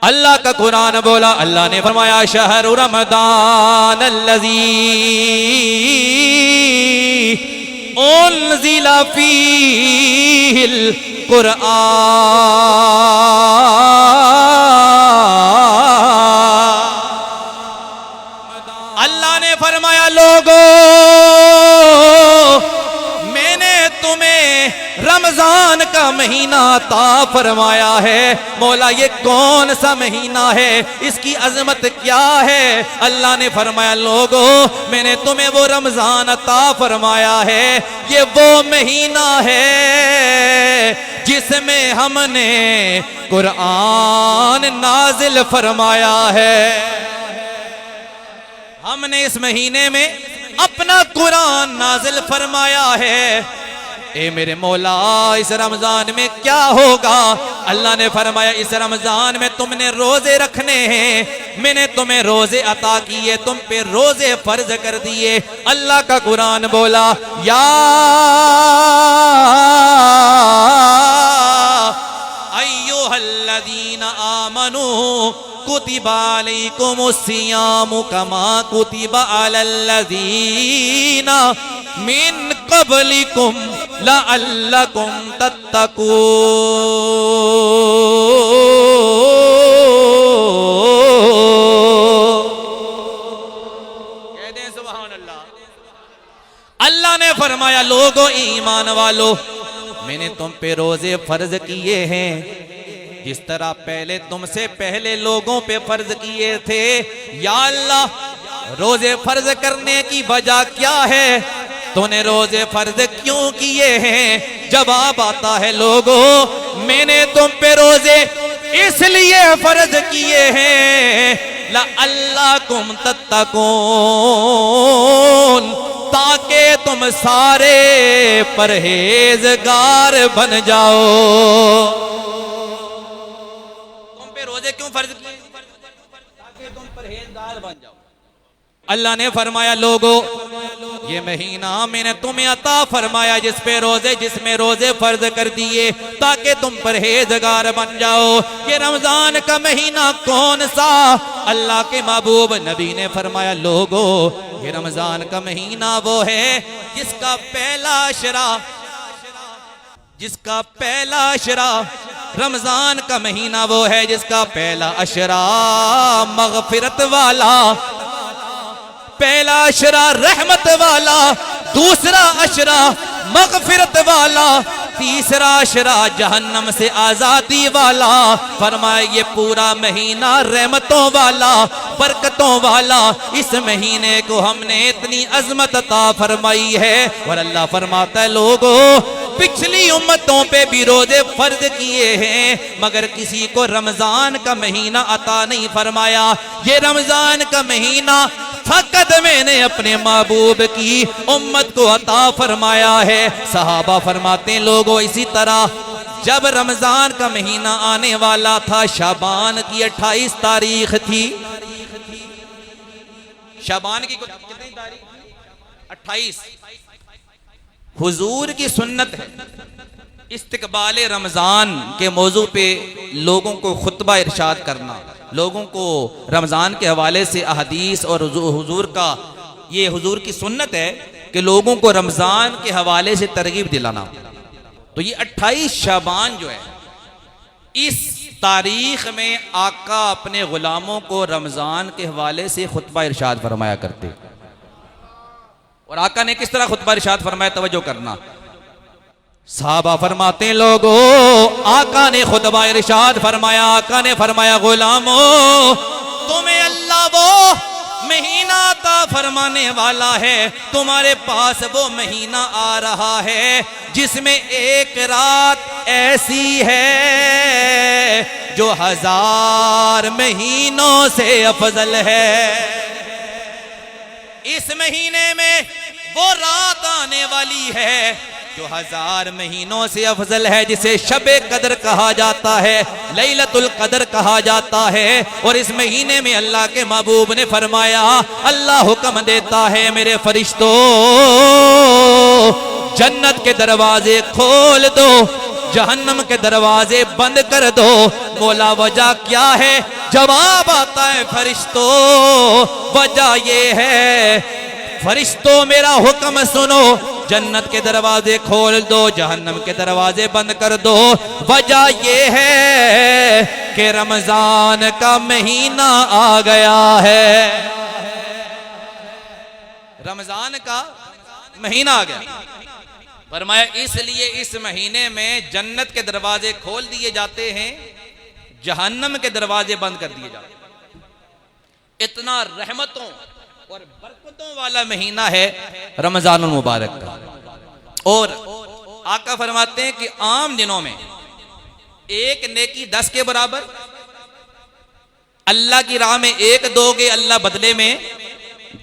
अल्लाह का कुरान बोला, अल्लाह ने फरमाया शहर रमदान अल्लज़ी उन्ज़िला फ़ीहिल कुरआन। अल्लाह ने फरमाया लोगों, मैंने तुम्हें रमजान का महीना अता फरमाया है। मौला ये कौन सा महीना है, इसकी अजमत क्या है? अल्लाह ने फरमाया लोगों, मैंने तुम्हें वो रमजान अता फरमाया है, ये वो महीना है जिसमें हमने कुरान नाजिल फरमाया है। हमने इस महीने में अपना कुरान नाजिल फरमाया है। ए मेरे मौला, इस रमजान में क्या होगा? अल्लाह ने फरमाया इस रमजान में तुमने रोजे रखने हैं, मैंने तुम्हें रोजे अता किए, तुम पे रोजे फर्ज कर दिए। अल्लाह का कुरान बोला, या अय्युहल्लज़ीना आमनू कुतिबा अलैकुमुस्सियामु कमा कुतिबा अलल्लज़ीना मिन क़ब्लिकुम लअल्लकुम तत्तकून। कह दें सुभान अल्लाह। अल्लाह ने फरमाया लोगों ईमान वालों, मैंने तुम पे रोजे फर्ज किए हैं जिस तरह पहले तुमसे पहले लोगों पे फर्ज किए थे। या अल्लाह, रोजे फर्ज करने की वजह क्या है? तूने रोजे फर्ज क्यों किए हैं? जवाब आता है लोगों, मैंने तुम पे रोजे इसलिए फर्ज किए हैं लअल्लकुम तत्तकून, ताकि तुम सारे परहेजगार बन जाओ। रोजे क्यों फर्ज किए? ताकि तुम परहेजगार बन जाओ। अल्लाह ने फरमाया लोगों, ये महीना मैंने तुम्हें अता फरमाया जिसमें रोजे फर्ज कर दिए ताकि तुम परहेजगार बन जाओ। ये रमजान का महीना कौन सा? अल्लाह के महबूब नबी ने फरमाया लोगों, ये रमजान का महीना वो है जिसका पहला अशरा रमजान का महीना वो है जिसका पहला अशरा मगफिरत वाला, पहला अशरा रहमत वाला, दूसरा अशरा मगफिरत वाला, तीसरा अशरा जहन्नम से आजादी वाला। फरमाया ये पूरा महीना रहमतों वाला, बरकतों वाला। इस महीने को हमने इतनी अजमत अता फरमाई है। और अल्लाह फरमाता है लोगों, पिछली उम्मतों पे भी रोजे फर्ज किए हैं मगर किसी को रमजान का महीना अता नहीं फरमाया। ये रमजान का महीना फकत मैंने अपने महबूब की उम्मत को अता फरमाया है। सहाबा फरमाते हैं लोगों, इसी तरह जब रमजान का महीना आने वाला था, शाबान की 28 तारीख थी। शाबान की कितनी तारीख? 28। हुजूर की सुन्नत है इस्तकबाल रमजान के मौजू पे लोगों को खुतबा इरशाद करना, लोगों को रमजान के हवाले से अहदीस और हुजूर का ये हुजूर की सुन्नत है कि लोगों को रमजान के हवाले से तरगीब दिलाना। तो ये 28 शाबान जो है, इस तारीख में आका अपने गुलामों को रमजान के हवाले से खुतबा इरशाद फरमाया करते। और आका ने किस तरह खुतबा इरशाद फरमाया, तवज्जो करना। साहबा फरमाते लोगों, आका ने खुतबा इरशाद फरमाया, आका ने फरमाया गुलामों, तुम्हें अल्लाह वो महीना अता फरमाने वाला है, तुम्हारे पास वो महीना आ रहा है जिसमें एक रात ऐसी है जो 1000 महीनों से अफजल है। इस महीने में वो रात आने वाली है जो 1000 महीनों से अफजल है, जिसे शबे कदर कहा जाता है, लैलतुल कदर कहा जाता है। और इस महीने में अल्लाह के महबूब ने फरमाया, अल्लाह हुक्म देता है मेरे फरिश्तों, जन्नत के दरवाजे खोल दो, जहन्नम के दरवाजे बंद कर दो। मौला वजह क्या है? जवाब आता है फरिश्तों, वजह ये है, फरिश्तों मेरा हुक्म सुनो, जन्नत के दरवाजे खोल दो, जहन्नम के दरवाजे बंद कर दो। वजह ये है कि रमजान का महीना आ गया है, रमजान का महीना आ गया। फरमाया इसलिए इस महीने में जन्नत के दरवाजे खोल दिए जाते हैं, जहन्नम के दरवाजे बंद कर दिए जाते हैं। इतना रहमतों और बरकतों वाला महीना है रमजानुल मुबारक का। और आका फरमाते हैं कि आम दिनों में एक नेकी 10 के बराबर, अल्लाह की राह में एक दोगे अल्लाह बदले में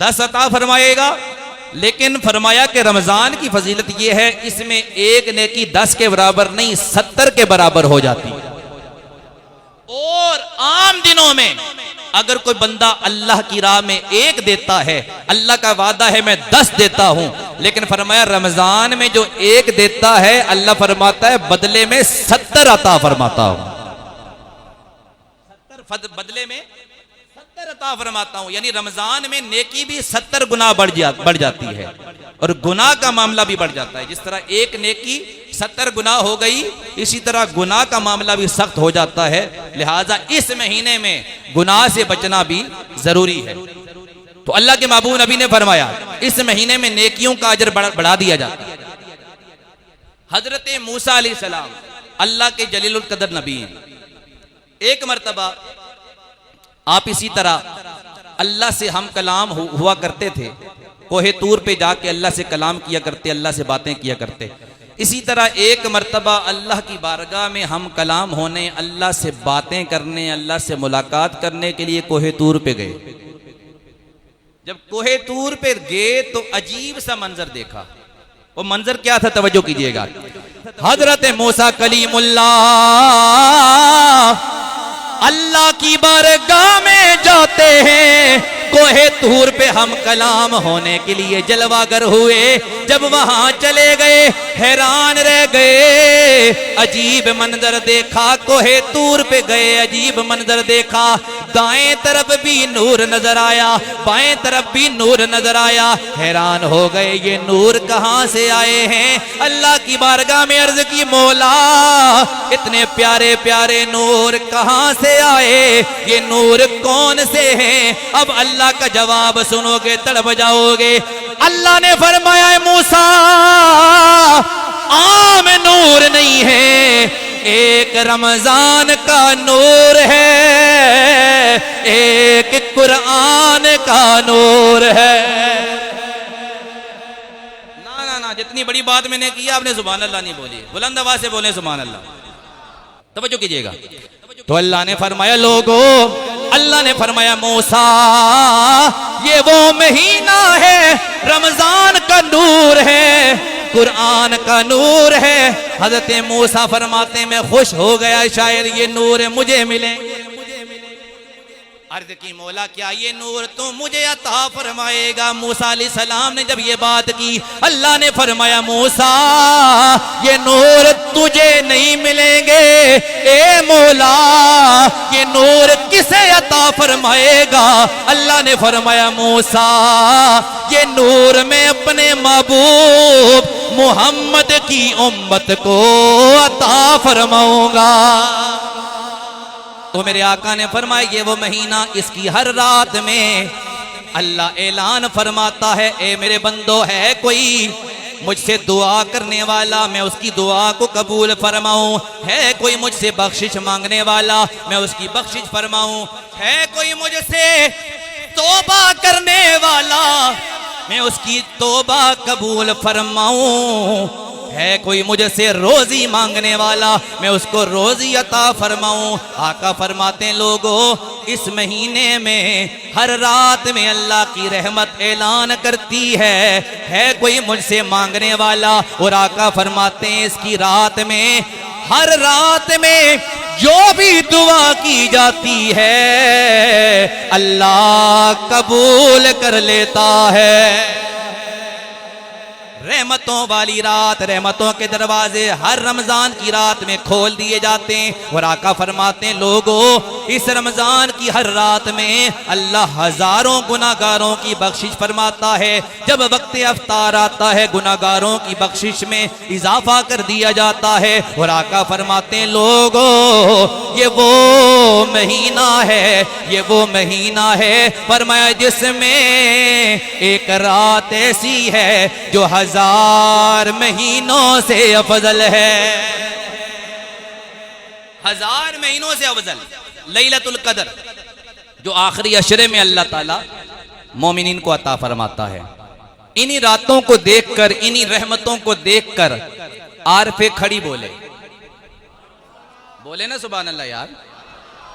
10 अता फरमाएगा। लेकिन फरमाया कि रमजान की फजीलत यह है, इसमें एक नेकी 10 के बराबर नहीं 70 के बराबर हो जाती है। और आम दिनों में अगर कोई बंदा अल्लाह की राह में एक देता है, अल्लाह का वादा है मैं 10 देता हूं, लेकिन फरमाया रमजान में जो एक देता है अल्लाह फरमाता है बदले में 70 अता फरमाता हूं, 70 बदले में 70 अता फरमाता हूं। यानी रमजान में नेकी भी 70 गुना बढ़ जाती है और गुनाह का मामला भी बढ़ जाता है। जिस तरह एक नेकी 70 गुना हो गई, इसी तरह गुनाह का मामला भी सख्त हो जाता है। लिहाजा इस महीने में गुनाह से बचना भी जरूरी है। तो अल्लाह के महबूब नबी ने फरमाया इस महीने में नेकियों का अजर बढ़ा दिया जाता है। हजरत मूसा अलैहिस्सलाम अल्लाह के जलीलुल कदर नबी हैं। एक मर्तबा आप इसी तरह अल्लाह से हम कलाम हुआ करते थे, कोहे तूर पे जाके अल्लाह से कलाम किया करते, अल्लाह से बातें किया करते। इसी तरह एक मर्तबा अल्लाह की बारगाह में हम कलाम होने, अल्लाह से बातें करने, अल्लाह से मुलाकात करने के लिए कोहे तूर पे गए। जब कोहे तूर पे गए तो अजीब सा मंजर देखा। वो मंजर क्या था? तवज्जो कीजिएगा। हजरत मूसा कलीमुल्लाह अल्लाह की बारगाह में जाते हैं, कोहे तूर पे हम कलाम होने के लिए जलवागर हुए। जब वहां चले गए हैरान रह गए, अजीब मंजर देखा। कोहे तूर पे गए, अजीब मंजर देखा। दाएं तरफ भी नूर नजर आया, बाएं तरफ भी नूर नजर आया। हैरान हो गए ये नूर कहां से आए हैं। अल्लाह की बारगाह में अर्ज की, मौला इतने प्यारे प्यारे नूर कहां से आए, ये नूर कौन से हैं? अब अल्लाह का जवाब सुनोगे तड़प जाओगे। अल्लाह ने फरमाया मूसा आम नूर नहीं है, एक रमजान का नूर है, एक कुरान का नूर है। ना ना ना, जितनी बड़ी बात मैंने की आपने सुभान अल्लाह नहीं बोली, बुलंद आवाज से बोले सुभान अल्लाह। तवज्जो कीजिएगा। तो अल्लाह ने फरमाया लोगों, अल्लाह ने फरमाया मूसा ये वो महीना है, रमजान का नूर है, कुरान का नूर है। हजरत मूसा फरमाते मैं खुश हो गया, शायद ये नूर मुझे मिले। अर्ज की मौला क्या ये नूर तो मुझे अता फरमाएगा? मूसा अलैहिस्सलाम ने जब ये बात की, अल्लाह ने फरमाया मूसा ये नूर तुझे नहीं मिलेंगे, ए मौला ये नूर किसे अता फरमाएगा? अल्लाह ने फरमाया मूसा ये नूर मैं अपने महबूब मोहम्मद की उम्मत को अता फरमाऊंगा। तो मेरे आका ने फरमाया ये वो महीना, इसकी हर रात में अल्लाह ऐलान फरमाता है ए मेरे बंदो, है कोई मुझसे दुआ करने वाला मैं उसकी दुआ को कबूल फरमाऊं? है कोई मुझसे बख्शिश मांगने वाला मैं उसकी बख्शिश फरमाऊं? है कोई मुझसे तौबा करने वाला मैं उसकी तौबा कबूल फरमाऊं? है कोई मुझसे रोजी मांगने वाला मैं उसको रोजी अता फरमाऊं? आका फरमाते हैं लोगों इस महीने में हर रात में अल्लाह की रहमत ऐलान करती है कोई मुझसे मांगने वाला? और आका फरमाते हैं इसकी रात में, हर रात में जो भी दुआ की जाती है अल्लाह कबूल कर लेता है। रहमतों वाली रात, रहमतों के दरवाजे हर रमजान की रात में खोल दिए जाते हैं। और आका फरमाते हैं, लोगों इस रमजान की हर रात में अल्लाह हजारों गुनाहगारों की बख्शिश फरमाता है। जब वक्त अफ्तार आता है गुनाहगारों की बख्शिश में इजाफा कर दिया जाता है। और आका फरमाते हैं, लोगों ये वो महीना है, ये वो महीना है फरमाया जिसमें एक रात ऐसी है जो 1000 महीनों से अफजल है। 1000 महीनों से अफजल लैलतुल कदर, जो आखिरी अशरे में अल्लाह ताला मोमिनीन को अता फरमाता है। इन्हीं रातों को देखकर, इन्हीं रहमतों को देखकर आरफे खड़ी बोले ना सुभान अल्लाह यार।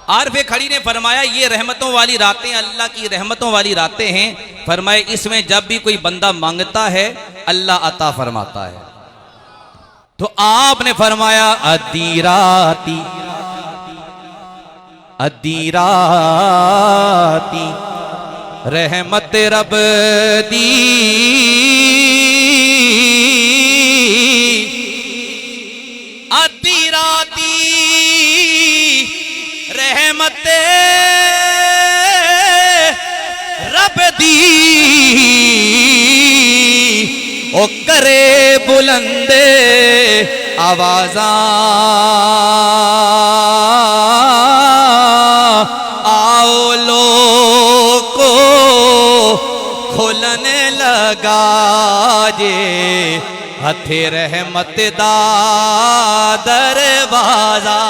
आरफे खड़ी ने फरमाया ये रहमतों वाली रातें अल्लाह की रहमतों वाली रातें हैं। फरमाए इसमें जब भी कोई बंदा मांगता है अल्लाह अता फरमाता है। तो आपने फरमाया अद्दी राती रहमत रब दी, अद्दी राती रहमत रब दी, ओ करे बुलंद आवाज़ा आओ लोगो खुलने लगा जे हथे रहमत दा दरवाजा।